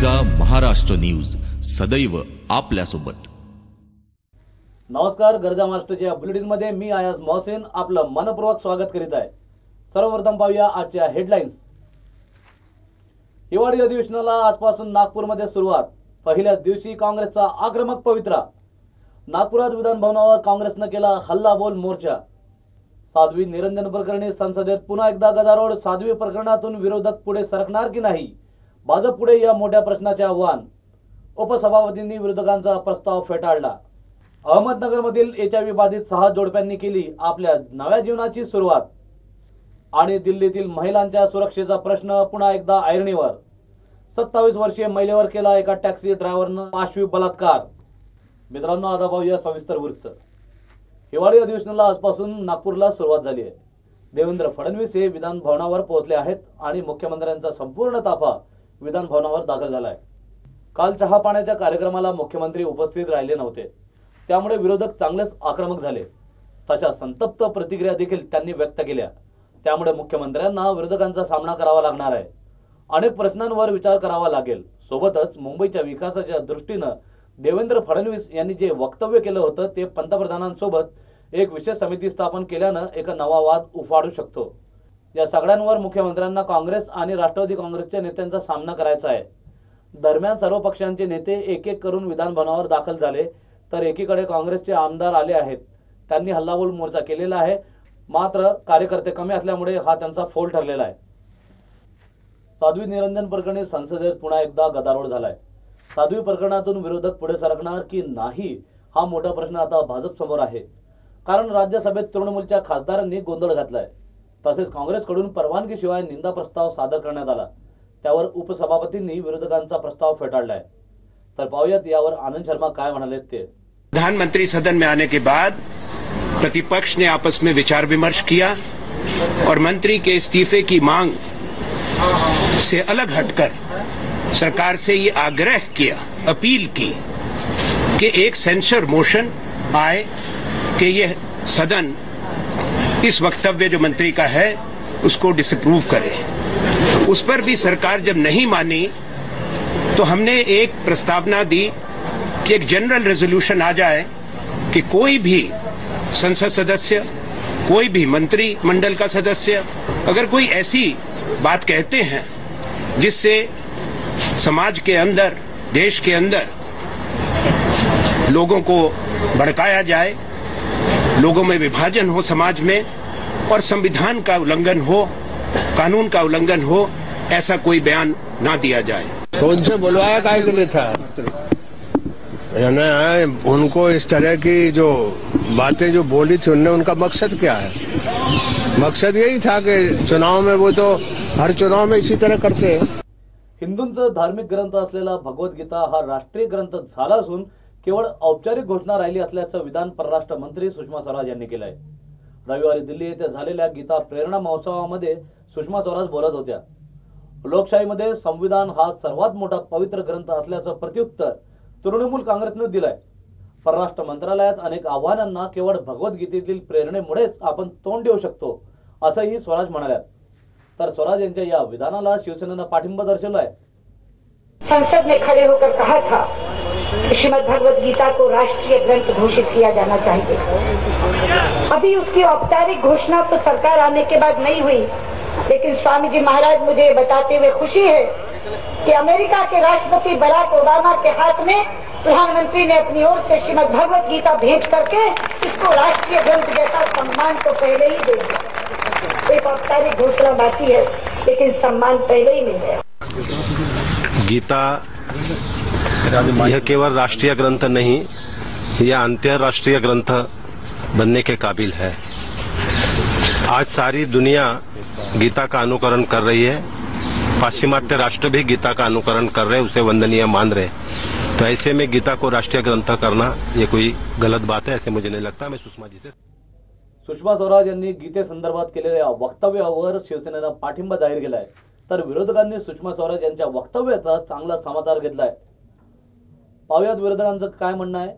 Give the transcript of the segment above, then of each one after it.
गर्जा Maharashtra news, सदैव आपल्यासोबत। नमस्कार, गर्जा महाराष्ट्राच्या बुलेटिन मध्ये मी आयाज मोहसेन आपलं मनपूर्वक स्वागत करीत आहे। सर्वप्रथम पाहूया आजच्या हेडलाईन्स। हिवाळी अधिवेशनाला आजपासून नागपूरमध्ये सुरुवात। पहिल्याच दिवशी काँग्रेसचा आक्रमक पवित्रा। नागपुरात विधान भवनावर काँग्रेसने केला हल्लाबोल मोर्चा। साध्वी निरंजन प्रकरणी संसदेत पुन्हा एकदा गदारोळ। साध्वी प्रकरणातून विरोधक पुढे सरकणार की नाही, भाजप पुढे या मोठ्या प्रश्नाचे आव्हान। उपसभापतींनी विरोधकांचा प्रस्ताव फेटाळला। अहमदनगरमधील HIV बाधित 6 जोडप्यांनी केली आपल्या नव्या जीवनाची सुरुवात। आणि दिल्लीतील महिलांच्या सुरक्षेचा प्रश्न पुन्हा एकदा ऐरणीवर। 27 वर्षीय महिलेवर केला एका टॅक्सी ड्रायव्हरने पाशवी बलात्कार। मित्रांनो, आता पाहूया सविस्तर वृत्त। हिवाळी अधिवेशनाला आजपासून नागपूरला सुरुवात झाली आहे। देवेंद्र फडणवीस हे विधान भवनावर पोहोचले आहेत आणि मुख्यमंत्र्यांचा संपूर्ण ताफा विधान भवनावर दाखल झाला आहे। काल चहा पाण्याच्या कार्यक्रमाला मुख्यमंत्री उपस्थित राहिले नव्हते, त्यामुळे विरोधक चांगलेच आक्रमक झाले। तशा संतप्त प्रतिक्रिया देखील त्यांनी व्यक्त केल्या। त्यामुळे मुख्यमंत्र्यांना विरोधकांचा सामना करावा लागणार आहे। अनेक प्रश्नांवर विचार करावा लागेल। सोबतच मुंबईच्या विकासाच्या दृष्टीने देवेंद्र फडणवीस यांनी जे वक्तव्य केलं होतं ते पंतप्रधानांसोबत एक विशेष समिती स्थापन केल्याने एक नवा वाद उफाळू शकतो। या सगळ्यांवर मुख्यमंत्र्यांना काँग्रेस आणि राष्ट्रवादी काँग्रेसच्या नेत्यांचा सामना करायचा आहे। दरम्यान सर्व पक्षांचे नेते एक एक करून विधान भवनावर दाखल झाले, तर एकीकडे काँग्रेसचे आमदार आले आहेत। त्यांनी हल्लाबोल मोर्चा केलेला आहे, मात्र कार्यकर्ते कमी असल्यामुळे हा त्यांचा फोल ठरलेला आहे। साध्वी निरंजन प्रकरणी संसदेत पुन्हा एकदा गदारोळ झालाय। साध्वी प्रकरणातून विरोधक पुढे सरकणार की नाही हा मोठा प्रश्न आता भाजप समोर आहे। कारण राज्यसभेत तृणमूलच्या खासदारांनी गोंधळ घातलाय। तसेच काँग्रेसकडून परवानगीशिवाय निंदा प्रस्ताव सादर करण्यात आला, त्यावर उपसभापतींनी विरोधकांचा प्रस्ताव फेटाळलाय। तर पाहूयात यावर आनंद शर्मा काय म्हणाले ते। प्रधानमंत्री सदन में आने के बाद प्रतिपक्ष ने आपस में विचार विमर्श किया और मंत्री के इस्तीफे की मांग से अलग हटकर सरकार से ये आग्रह किया, अपील की कि एक सेंसर मोशन आए कि यह सदन इस वक्तव्य जो मंत्री का है उसको डिसअप्रूव करे। उस पर भी सरकार जब नहीं मानी तो हमने एक प्रस्तावना दी कि एक जनरल रेजोल्यूशन आ जाए कि कोई भी संसद सदस्य, कोई भी मंत्री मंडल का सदस्य अगर कोई ऐसी बात कहते हैं जिससे समाज के अंदर, देश के अंदर लोगों को भड़काया जाए, लोगों में विभाजन हो समाज में और संविधान का उल्लंघन हो, कानून का उल्लंघन हो, ऐसा कोई बयान ना दिया जाए। तो उनसे बुलवाया काय के लिए था? यानी उनको इस तरह की जो बातें जो बोली थी उनने, उनका मकसद क्या है? मकसद यही था कि चुनाव में, वो तो हर चुनाव में इसी तरह करते हैं। हिंदूंचा धार्मिक ग्रंथ असलेला भगवद्गीता हा राष्ट्रीय ग्रंथ झाला असून केवळ औपचारिक घोषणा राहिली असल्याचं विधान परराष्ट्र मंत्री सुषमा स्वराज यांनी केलं आहे। रविवारी दिल्ली येथे झालेल्या गीता प्रेरणा महोत्सवामध्ये सुषमा स्वराज बोलत होत्या। लोकशाहीमध्ये संविधान हा सर्वात मोठा पवित्र ग्रंथ असल्याचं प्रत्युत्तर तृणमूल काँग्रेसने दिलंय। परराष्ट्र मंत्रालयात अनेक आव्हानांना केवळ भगवद्गीतेतील प्रेरणेमुळेच आपण तोंड देऊ शकतो, असंही स्वराज म्हणाल्या। तर स्वराज यांच्या या विधानाला शिवसेनेने पाठिंबा दर्शवलाय। संसद में खड़े होकर कहा था कि श्रीमद् भगवद गीता को राष्ट्रीय ग्रंथ घोषित किया जाना चाहिए। अभी उसकी औपचारिक घोषणा तो सरकार आने के बाद नहीं हुई, लेकिन स्वामी जी महाराज मुझे बताते हुए खुशी है कि अमेरिका के राष्ट्रपति बराक ओबामा के हाथ में प्रधानमंत्री ने अपनी ओर से श्रीमद् भगवद गीता भेज करके इसको राष्ट्रीय ग्रंथ जैसा सम्मान तो पहले ही दे दिया। एक औपचारिक घोषणा बाकी है, लेकिन सम्मान पहले ही मिल गया। गीता यह केवल राष्ट्रीय ग्रंथ नहीं, यह अंतर्राष्ट्रीय ग्रंथ बनने के काबिल है। आज सारी दुनिया गीता का अनुकरण कर रही है। पाश्चिमात्य राष्ट्र भी गीता का अनुकरण कर रहे, उसे वंदनीय मान रहे। तो ऐसे में गीता को राष्ट्रीय ग्रंथ करना ये कोई गलत बात है, ऐसे मुझे नहीं लगता। मैं सुषमा स्वराज यांनी गीतेसंदर्भात केलेल्या वक्तव्यावर शिवसेनेने पाठिंबा जाहीर केलाय, तर विरोधकांनी सुषमा स्वराज यांच्या वक्तव्याचा चांगला समाचार घेतलाय। पाहुयात विरोधकांचं काय म्हणणं आहे।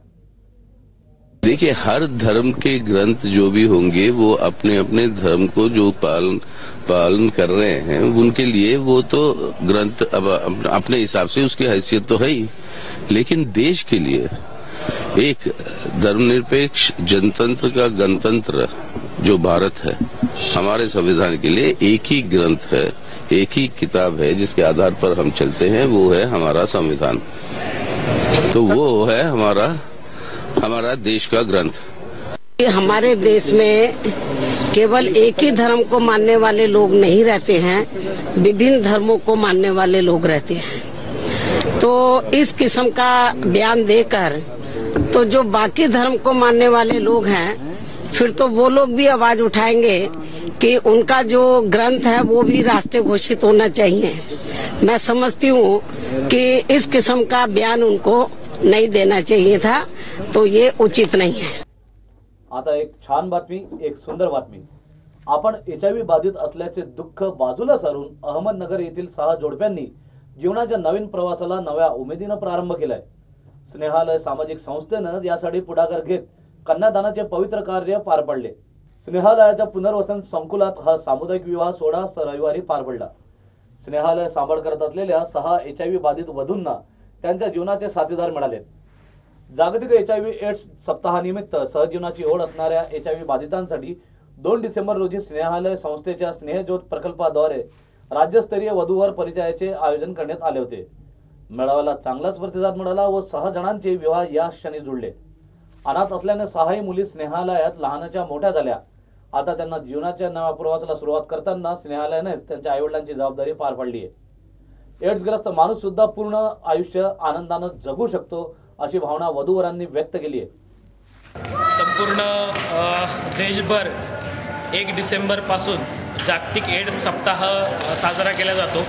देखिए, हर धर्म के ग्रंथ जो भी होंगे वो अपने अपने धर्म को जो पालन कर रहे हैं उनके लिए वो तो ग्रंथ अब अपने हिसाब से उसकी हैसियत तो है ही, लेकिन देश के लिए एक धर्मनिरपेक्ष जनतंत्र का गणतंत्र जो भारत है, हमारे संविधान के लिए एक ही ग्रंथ है, एक ही किताब है जिसके आधार पर हम चलते हैं, वो है हमारा संविधान। तो वो है हमारा देश का ग्रंथ। हमारे देश में केवल एक ही धर्म को मानने वाले लोग नहीं रहते हैं, विभिन्न धर्मों को मानने वाले लोग रहते हैं। तो इस किस्म का बयान देकर तो जो बाकी धर्म को मानने वाले लोग हैं, फिर तो वो लोग भी आवाज उठाएंगे कि उनका जो ग्रंथ है वो भी राष्ट्रीय घोषित होना चाहिए। मैं समझती हूँ कि इस किस्म का बयान उनको नहीं देना चाहिए था, तो ये उचित नहीं है। आता एक छान बातमी, एक सुंदर बातमी। आपण HIV बाधित असल्याचे दुःख बाजूला सारून अहमदनगर येथील 6 जोडप्यांनी जीवनाच्या नवीन प्रवासाला नव्या उमेदीने प्रारंभ केलाय। स्नेहालय सामाजिक संस्थेनं यासाठी पुढाकार घेत कन्यादानाचे पवित्र कार्य पार पडले। स्नेहालयाच्या पुनर्वसन संकुलात हा सामुदायिक विवाह सोहळा रविवारी पार पडला। स्नेहालय सांभाळ करत असलेल्या 6 HIV बाधित वधूंना त्यांच्या जीवनाचे साथीदार मिळाले। जागतिक HIV एड्स सप्ताहानिमित्त सहजीवनाची ओढ असणाऱ्या HIV बाधितांसाठी 2 डिसेंबर रोजी स्नेहालय संस्थेच्या स्नेहज्योत प्रकल्पाद्वारे राज्यस्तरीय वधूवर परिचयाचे आयोजन करण्यात आले होते। मेळाव्याला चांगलाच प्रतिसाद मिळाला व 6 जणांचे विवाह या क्षणी जुळले। अनाथ असल्याने 6ही मुली स्नेहालयात लहानाच्या मोठ्या झाल्या। आता त्यांना जीवनाच्या नव्या प्रवासाला सुरुवात करताना स्नेहालयाने त्यांच्या आईवडिलांची जबाबदारी पार पडली आहे। एड्सग्रस्त माणूस सुद्धा पूर्ण आयुष्य आनंदाने जगू शकतो अशी भावना वधूवरांनी व्यक्त केली आहे। संपूर्ण देशभर 1 डिसेंबर पासून जागतिक एड्स सप्ताह साजरा केला जातो।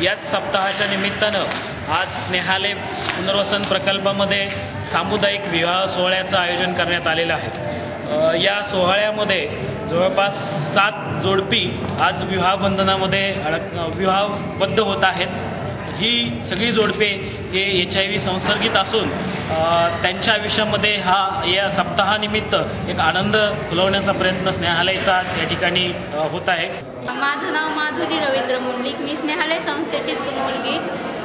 याच सप्ताहाच्या निमित्तानं आज स्नेहालय पुनर्वसन प्रकल्पामध्ये सामुदायिक विवाह सोहळ्याचं आयोजन करण्यात आलेलं आहे। या सोहळ्यामध्ये जवळपास 7 जोडपी आज विवाहबंधनामध्ये विवाहबद्ध होत आहेत। ही सगळी जोडपे हे HIV संसर्गित असून त्यांच्या आयुष्यामध्ये या सप्ताहानिमित्त एक आनंद फुलवण्याचा प्रयत्न स्नेहालयचा या ठिकाणी होत आहे। माझं नाव माधुरी रवींद्र मुंडलिक, मी स्नेहालय संस्थेचीच मुलगी।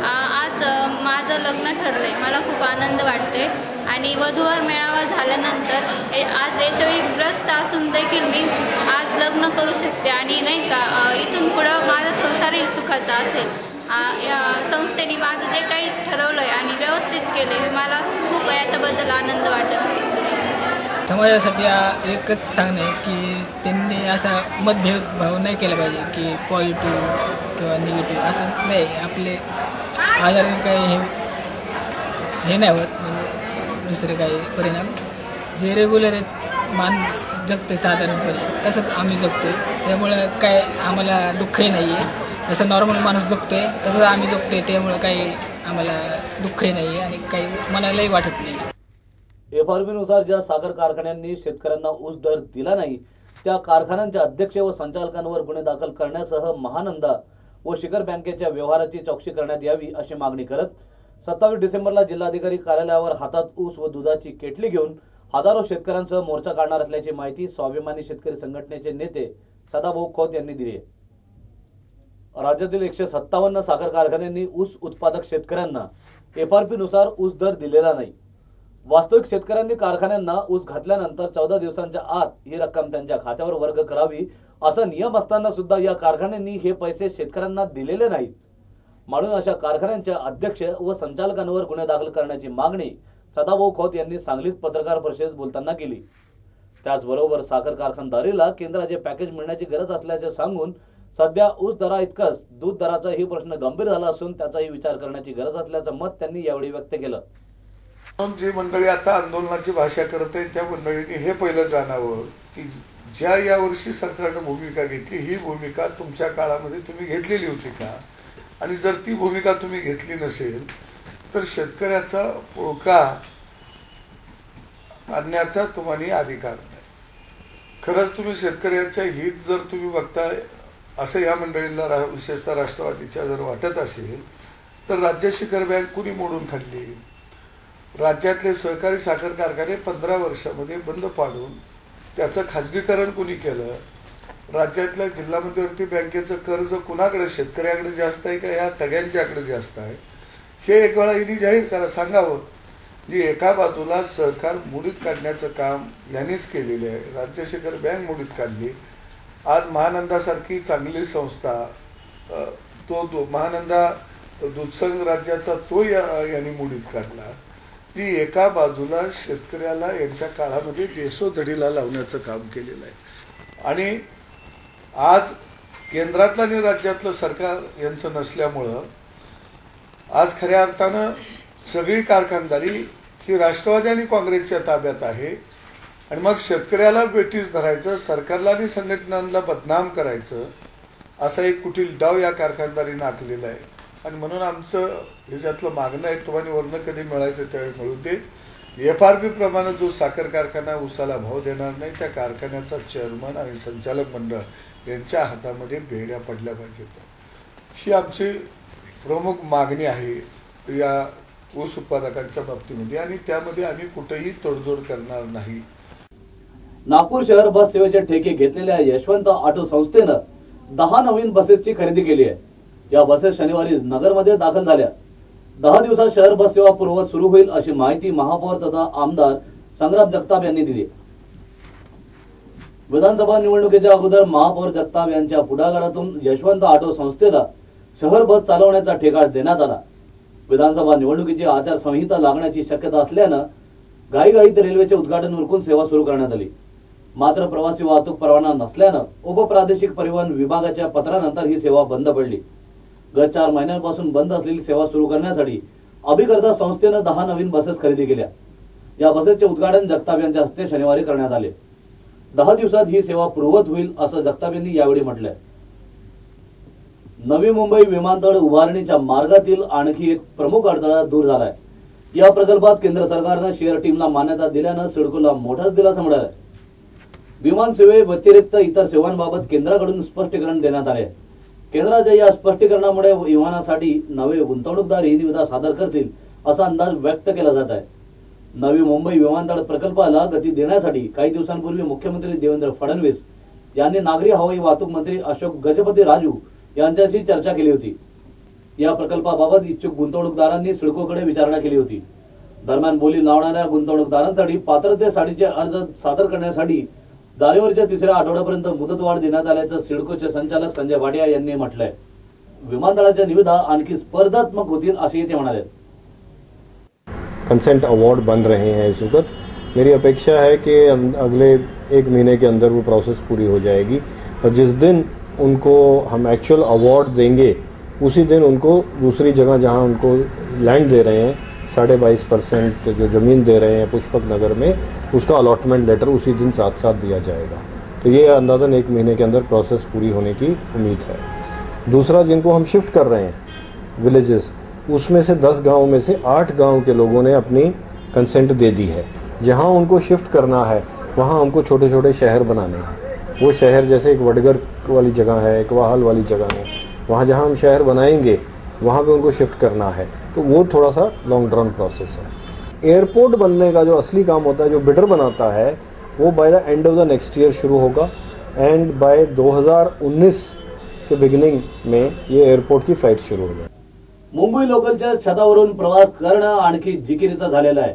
आज माझं लग्न ठरलंय, मला खूप आनंद वाटतोय आणि वधूवर मेळावा झाल्यानंतर आज HIV ग्रस्त असून देखील मी आज लग्न करू शकते आणि नाही का इथून पुढं माझा संसारही सुखाचा असेल। या संस्थेने माझं जे काही ठरवलंय आणि व्यवस्थित केलंय, मला खूप याच्याबद्दल आनंद वाटत आहे। समाजासाठी एकच सांगणं आहे की त्यांनी असा मतभेदभाव नाही केला पाहिजे की पॉझिटिव्ह किंवा निगेटिव्ह असं नाही। आपले आजाराने काही हे नाही होत, म्हणजे दुसरे काही परिणाम जे रेग्युलर माणूस जगते साधारणपणे तसंच आम्ही जगतोय, त्यामुळे काय आम्हाला दुःखही नाही आहे। जसं नॉर्मल माणूस जगतोय तसंच आम्ही जगतोय, त्यामुळे काही आम्हाला दुःखही नाही आहे आणि काही मनालाही वाटत नाही। FRP नुसार ज्या साखर कारखान्यांनी शेतकऱ्यांना ऊस दर दिला नाही त्या कारखान्यांच्या अध्यक्ष व संचालकांवर गुन्हे दाखल करण्यासह महानंदा व शिखर बँकेच्या व्यवहाराची चौकशी करण्यात यावी अशी मागणी करत 27 डिसेंबरला जिल्हाधिकारी कार्यालयावर हातात ऊस व दुधाची केटली घेऊन हजारो शेतकऱ्यांसह मोर्चा काढणार असल्याची माहिती स्वाभिमानी शेतकरी संघटनेचे नेते सदाभाऊ खोत यांनी दिली आहे। राज्यातील 157 साखर कारखान्यांनी ऊस उत्पादक शेतकऱ्यांना FRP नुसार ऊस दर दिलेला नाही। वास्तविक शेतकऱ्यांनी कारखान्यांना ऊस घातल्यानंतर 14 दिवसांच्या आत ही रक्कम त्यांच्या खात्यावर वर्ग करावी असा नियम असताना सुद्धा या कारखान्यांनी हे पैसे शेतकऱ्यांना दिलेले नाहीत। म्हणून अशा कारखान्यांच्या अध्यक्ष व संचालकांवर गुन्हे दाखल करण्याची मागणी सदाभाऊ खोत यांनी सांगलीत पत्रकार परिषदेत बोलताना केली। त्याचबरोबर साखर कारखानदारीला केंद्राचे पॅकेज मिळण्याची गरज असल्याचे सांगून सध्या ऊस दरा इतकंच दूध दराचाही प्रश्न गंभीर झाला असून त्याचाही विचार करण्याची गरज असल्याचं मत त्यांनी यावेळी व्यक्त केलं। जी मंडळी आता आंदोलनाची भाषा करते त्या मंडळींनी हे पहिलं जाणावं की ज्या यावर्षी सरकारने भूमिका घेतली ही भूमिका तुमच्या काळामध्ये तुम्ही घेतलेली होती का, आणि जर ती भूमिका तुम्ही घेतली नसेल तर शेतकऱ्याचा पुळका आणण्याचा तुम्हाला अधिकार नाही। खरंच तुम्ही शेतकऱ्याच्या हित जर तुम्ही बघताय असं या मंडळींना विशेषतः राष्ट्रवादीच्या जर वाटत असेल तर राज्य शिखर बँक कुणी मोडून खाल्ली, राज्यातले सहकारी साखर कारखाने 15 वर्षामध्ये बंद पाडून त्याचं खाजगीकरण कोणी केलं? राज्यातल्या जिल्हा मध्यवर्ती बँकेचं कर्ज कुणाकडे, शेतकऱ्याकडे जास्त आहे का या तग्यांच्याकडे जास्त आहे? हे एक वेळा यांनी जाहीर करा, सांगावं. जी एका बाजूला सहकार मोडीत काढण्याचं काम यांनीच केलेलं आहे. राज्य सहकारी बँक मोडीत काढली. आज महानंदासारखी चांगली संस्था, तो महानंदा दूधसंघ राज्याचा तो यांनी मोडीत काढला. ती एका बाजूला शेतकऱ्याला यांच्या काळामध्ये देशोधडीला लावण्याचं काम केलेलं आहे. आणि आज केंद्रातलं आणि राज्यातलं सरकार यांचं नसल्यामुळं आज खऱ्या अर्थानं सगळी कारखानदारी ही राष्ट्रवादी आणि काँग्रेसच्या ताब्यात आहे. आणि मग शेतकऱ्याला बेठीस धरायचं, सरकारला आणि संघटनांना बदनाम करायचं, असा एक कुटील डाव या कारखानदारीनं आखलेला आहे. आणि म्हणून आमचं ह्याच्यातलं मागणं आहे, तुम्हाला वर्ण कधी मिळायचं त्यावेळी मिळू दे. FRP प्रमाणे जो साखर कारखाना उसाला भाव देणार नाही त्या कारखान्याचा चेअरमन आणि संचालक मंडळ यांच्या हातामध्ये बेड्या पडल्या पाहिजेत. ही आमची प्रमुख मागणी आहे या ऊस उत्पादकांच्या बाबतीमध्ये, आणि त्यामध्ये आम्ही कुठेही तडजोड करणार नाही. नागपूर शहर बस सेवेचे ठेके घेतलेल्या यशवंत ऑटो संस्थेनं 10 नवीन बसेसची खरेदी केली आहे. या बसेस शनिवारी नगरमध्ये दाखल झाल्या. 10 दिवसात शहर बस सेवा पूर्ववत सुरू होईल अशी माहिती महापौर तथा आमदार संग्राम जगताप यांनी दिली. विधानसभा निवडणुकीच्या अगोदर महापौर जगताप यांच्या पुढाकारातून यशवंत ऑटो संस्थेला शहर बस चालवण्याचा ठेका देण्यात आला. विधानसभा निवडणुकीची आचारसंहिता लागण्याची शक्यता असल्यानं घाईघाईत रेल्वेचे उद्घाटन उरकून सेवा सुरू करण्यात आली. मात्र प्रवासी वाहतूक परवाना नसल्यानं उपप्रादेशिक परिवहन विभागाच्या पत्रानंतर ही सेवा बंद पडली. गत 4 महिन्यांपासून बंद असलेली सेवा सुरू करण्यासाठी अभिकर्ता संस्थेनं 10 नवीन बसेस खरेदी केल्या. या बसेसचे उद्घाटन जगताप यांच्या हस्ते शनिवारी करण्यात आले. 10 दिवसात ही सेवा पूर्ववत होईल असं जगताप यांनी यावेळी म्हटलंय. नवी मुंबई विमानतळ उभारणीच्या मार्गातील आणखी एक प्रमुख अडथळा दूर झालाय. या प्रकल्पात केंद्र सरकारनं शेअर टीमला मान्यता दिल्यानं सिडकोला मोठाच दिलासा मिळाला. विमान सेवे व्यतिरिक्त इतर सेवांबाबत केंद्राकडून स्पष्टीकरण देण्यात आले. केंद्राच्या या स्पष्टीकरणामुळे विमानासाठी नवे गुंतवणूकदार ही निविदा सादर करतील असा अंदाज व्यक्त केला जात आहे. नवी मुंबई विमानतळ प्रकल्पाला गती देण्यासाठी काही दिवसांपूर्वी मुख्यमंत्री देवेंद्र फडणवीस यांनी नागरी हवाई वाहतूक मंत्री अशोक गजपती राजू यांच्याशी चर्चा केली होती. या प्रकल्पाबाबत इच्छुक गुंतवणूकदारांनी सिडकोकडे विचारणा केली होती. दरम्यान बोली लावणाऱ्या गुंतवणूकदारांसाठी पात्रतेसाठीचे अर्ज सादर करण्यासाठी जानेवारीच्या 3ऱ्या आठवड्यापर्यंत मुदतवाढ देण्यात आल्याचं सिडकोचे संचालक संजय भाटिया यांनी म्हटलंय. विमानतळाच्या निविदा आणखी स्पर्धात्मक होतील असेही ते म्हणाले. कंसेंट अवार्ड बन रहे हैं इस वक्त. मेरी अपेक्षा है कि अगले 1 महीने के अंदर वो प्रोसेस पूरी हो जाएगी और जिस दिन उनको हम एक्चुअल अवार्ड देंगे उसी दिन उनको दूसरी जगह जहां उनको लैंड दे रहे हैं 22.5% जो ज़मीन दे रहे हैं पुष्पक नगर में, उसका अलॉटमेंट लेटर उसी दिन साथ साथ दिया जाएगा. तो ये अंदाज़न 1 महीने के अंदर प्रोसेस पूरी होने की उम्मीद है. दूसरा, जिनको हम शिफ्ट कर रहे हैं विलेजेस, उसमें से 10 गाँव में से 8 गाँव के लोगों ने अपनी कंसेंट दे दी है. जहाँ उनको शिफ्ट करना है वहाँ उनको छोटे छोटे शहर बनाने हैं. वो शहर जैसे एक वडगर वाली जगह है, एक वाहल वाली जगह है, वहाँ जहाँ हम शहर बनाएंगे वहाँ पे उनको शिफ्ट करना है. तो वो थोड़ा सा लॉन्ग रन प्रोसेस है. एयरपोर्ट बनने का जो असली काम होता है, जो बिडर बनाता है, वो by the end of the next year शुरू होगा एंड बाय 2019 के बिगिनिंग में ये एयरपोर्ट की फ्लाइट शुरू हो जाए. मुंबई लोकलच्या छतावरून प्रवास करणं आणखी जिकिरीचा झालेला आहे.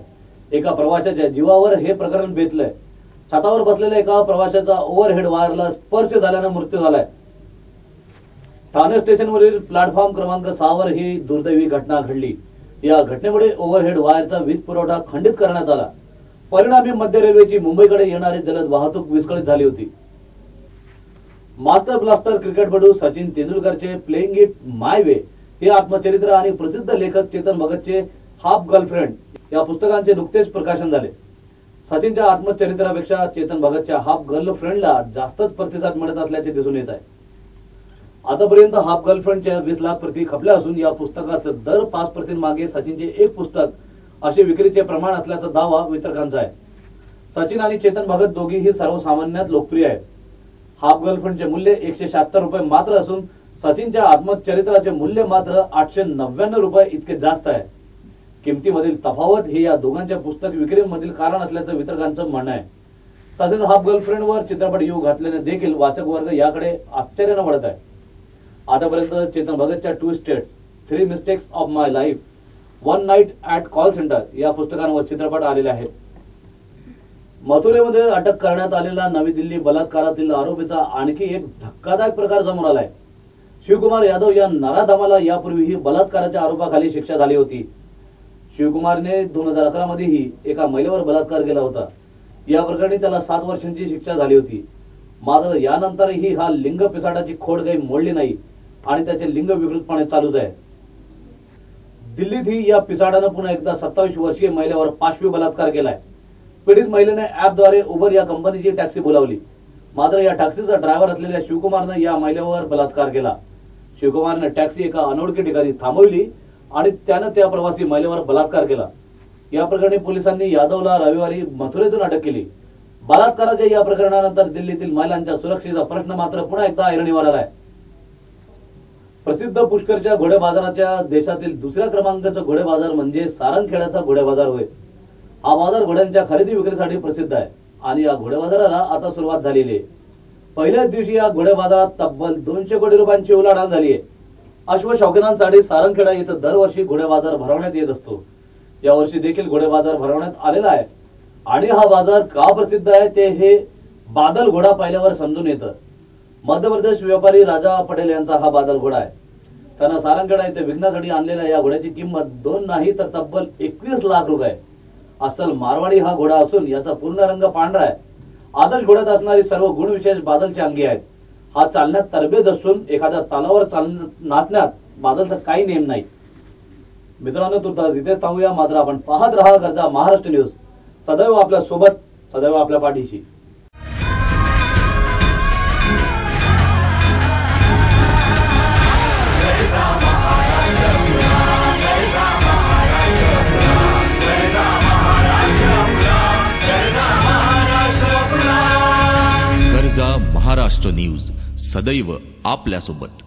एका प्रवाशाच्या जीवावर हे प्रकरण बेतलंय. छतावर बसलेल्या एका प्रवाशाचा ओव्हरहेड वायरला स्पर्श झाल्यानं मृत्यू झालाय. ठाणे स्टेशनवरील प्लॅटफॉर्म क्रमांक 6 वर ही दुर्दैवी घटना घडली. या घटनेमुळे ओव्हरहेड वायरचा वीज पुरवठा खंडित करण्यात आला. परिणामी मध्य रेल्वेची मुंबईकडे येणारी जलद वाहतूक विस्कळीत झाली होती. मास्टर ब्लास्टर क्रिकेटपटू सचिन तेंडुलकरचे प्लेइंग इट माय वे हे आत्मचरित्र आणि प्रसिद्ध लेखक चेतन भगतचे हाफ गर्लफ्रेंड या पुस्तकांचे नुकतेच प्रकाशन झाले. सचिनच्या आत्मचरित्रापेक्षा चेतन भगतच्या हाफ गर्लफ्रेंडला जास्तच प्रतिसाद मिळत असल्याचे दिसून येत आहे. आतापर्यंत हाफ गर्लफ्रेंडच्या 20 लाख प्रती खपल्या असून या पुस्तकाचं दर 5 प्रतींमागे सचिनचे एक पुस्तक असे विक्रीचे प्रमाण असल्याचा दावा वितरकांचा आहे. सचिन आणि चेतन भगत दोघीही सर्वसामान्यात लोकप्रिय आहेत. हाफ गर्लफ्रेंडचे मूल्य 176 रुपये मात्र असून सचिनच्या आत्मचरित्राचे मूल्य मात्र 899 रुपये इतके जास्त आहे. किमतीमधील तफावत हे या दोघांच्या पुस्तक विक्रीमधील कारण असल्याचं वितरकांचं म्हणणं आहे. तसेच हाफ गर्लफ्रेंडवर चित्रपट येऊ घातल्याने देखील वाचक वर्ग याकडे आश्चर्यानं वळत आहे. आतापर्यंत चेतन भगतच्या 2 states, 3 mistakes of my life, 1 night at call centre या पुस्तकांवर चित्रपट आलेले आहेत. मथुरेमध्ये अटक करण्यात आलेला नवी दिल्ली बलात्कारातील आरोपीचा आणखी एक धक्कादायक प्रकार समोर आलाय. शिवकुमार यादव या नराधमाला यापूर्वीही बलात्काराच्या आरोपाखाली शिक्षा झाली होती. शिवकुमारने 2011 मध्येही एका महिलेवर बलात्कार केला होता. या प्रकरणी त्याला 7 वर्षांची शिक्षा झाली होती. मात्र यानंतरही हा लिंग पिसाटाची खोड काही मोडली नाही आणि त्याचे लिंग विकृतपणे चालूच आहे. दिल्लीतही या पिसाटानं पुन्हा एकदा 27 वर्षीय महिलेवर 5वी बलात्कार केलाय. पीडित महिलेने ॲपद्वारे उबर या कंपनीची टॅक्सी बोलावली. मात्र या टॅक्सीचा ड्रायव्हर असलेल्या शिवकुमारनं या महिलेवर बलात्कार केला. शिवकुमारने टॅक्सी एका अनोळखी ठिकाणी थांबवली आणि त्यानं त्या प्रवासी महिलेवर बलात्कार केला. या प्रकरणी पोलिसांनी यादवला रविवारी मथुरेतून अटक केली. बलात्काराच्या या प्रकरणानंतर दिल्लीतील महिलांच्या सुरक्षेचा प्रश्न मात्र पुन्हा एकदा ऐरणीवर आलाय. प्रसिद्ध पुष्करच्या घोडे बाजाराच्या देशातील दुसऱ्या क्रमांकाचा घोडे बाजार म्हणजे सारंगखेड्याचा घोडे बाजार होय. हा बाजार घोड्यांच्या खरेदी विक्रीसाठी प्रसिद्ध आहे आणि या घोडे बाजाराला आता सुरुवात झालेली आहे. पहिल्याच दिवशी या घोडे बाजारात तब्बल 200 कोटी रुपयांची उलाढाल झाली आहे. अश्व शौकीनांसाठी सारंगखेडा येथे दरवर्षी घोडे बाजार भरवण्यात येत असतो. यावर्षी देखील घोडे बाजार भरवण्यात आलेला आहे आणि हा बाजार का प्रसिद्ध आहे ते हे बादल घोडा पाहिल्यावर समजून येतं. मध्य प्रदेश व्यापारी राजा पटेल यांचा हा बादल घोडा आहे. त्यांना सारंगखेडा येथे विकण्यासाठी आणलेल्या या घोड्याची किंमत 2 नाही तर तब्बल 21 लाख रुपये आहे. अस्सल मारवाडी हा घोडा असून याचा पूर्ण रंग पांढरा आहे. आदर्श घोड्यात असणारी सर्व गुणविशेष बादलचे अंगी आहेत. हा चालण्यात तरबेज असून एखाद्या तालावर नाचण्यात बादलचा काही नेम नाही. मित्रांनो, तुर्तास इथेच थांबूया. मात्र आपण पाहत राहा गरजा महाराष्ट्र न्यूज, सदैव आपल्या सोबत, सदैव आपल्या पाठीशी. गरजा महाराष्ट्र न्यूज, सदैव आपल्यासोबत.